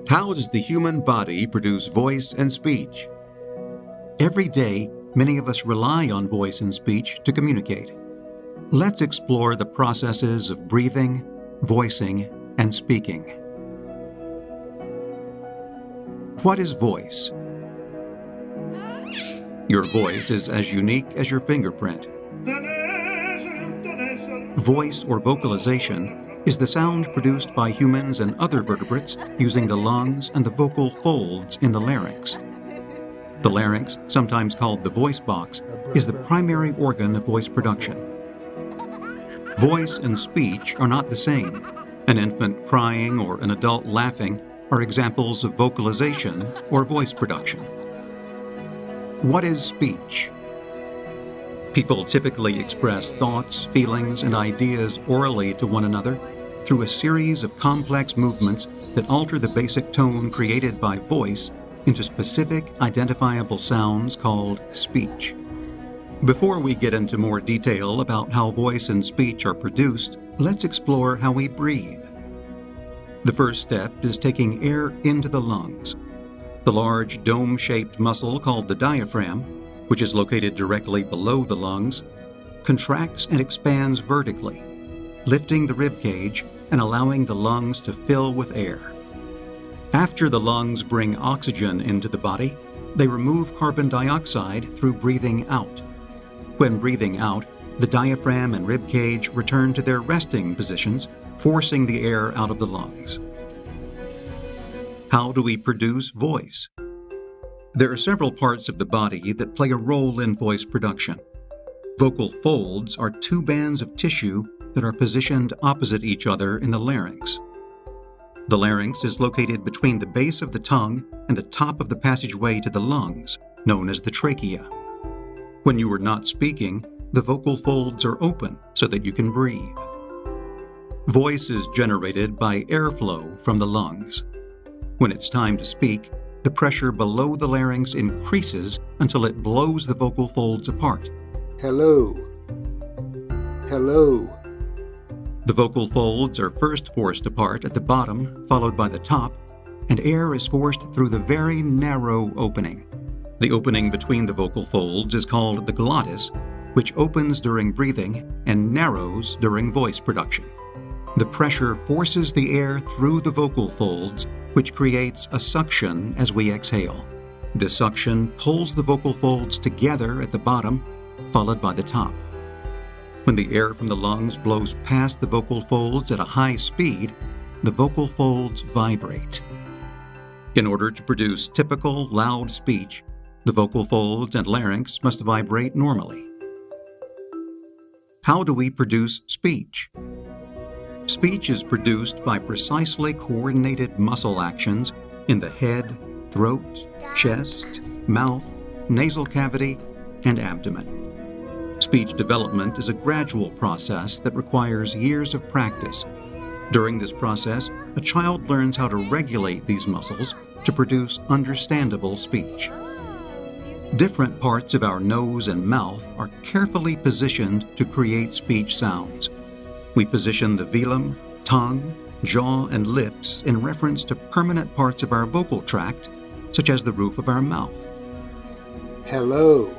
How does the human body produce voice and speech? Every day, many of us rely on voice and speech to communicate. Let's explore the processes of breathing, voicing, and speaking. What is voice? Your voice is as unique as your fingerprint. Voice or vocalization is the sound produced by humans and other vertebrates using the lungs and the vocal folds in the larynx. The larynx, sometimes called the voice box, is the primary organ of voice production. Voice and speech are not the same. An infant crying or an adult laughing are examples of vocalization or voice production. What is speech? People typically express thoughts, feelings, and ideas orally to one another through a series of complex movements that alter the basic tone created by voice into specific, identifiable sounds called speech. Before we get into more detail about how voice and speech are produced, let's explore how we breathe. The first step is taking air into the lungs. The large dome-shaped muscle called the diaphragm, which is located directly below the lungs, contracts and expands vertically, lifting the rib cage and allowing the lungs to fill with air. After the lungs bring oxygen into the body, they remove carbon dioxide through breathing out. When breathing out, the diaphragm and rib cage return to their resting positions, forcing the air out of the lungs. How do we produce voice? There are several parts of the body that play a role in voice production. Vocal folds are two bands of tissue that are positioned opposite each other in the larynx. The larynx is located between the base of the tongue and the top of the passageway to the lungs, known as the trachea. When you are not speaking, the vocal folds are open so that you can breathe. Voice is generated by airflow from the lungs. When it's time to speak, the pressure below the larynx increases until it blows the vocal folds apart. Hello. Hello. The vocal folds are first forced apart at the bottom, followed by the top, and air is forced through the very narrow opening. The opening between the vocal folds is called the glottis, which opens during breathing and narrows during voice production. The pressure forces the air through the vocal folds, which creates a suction as we exhale. This suction pulls the vocal folds together at the bottom, followed by the top. When the air from the lungs blows past the vocal folds at a high speed, the vocal folds vibrate. In order to produce typical loud speech, the vocal folds and larynx must vibrate normally. How do we produce speech? Speech is produced by precisely coordinated muscle actions in the head, throat, chest, mouth, nasal cavity, and abdomen. Speech development is a gradual process that requires years of practice. During this process, a child learns how to regulate these muscles to produce understandable speech. Different parts of our nose and mouth are carefully positioned to create speech sounds. We position the velum, tongue, jaw, and lips in reference to permanent parts of our vocal tract, such as the roof of our mouth. Hello.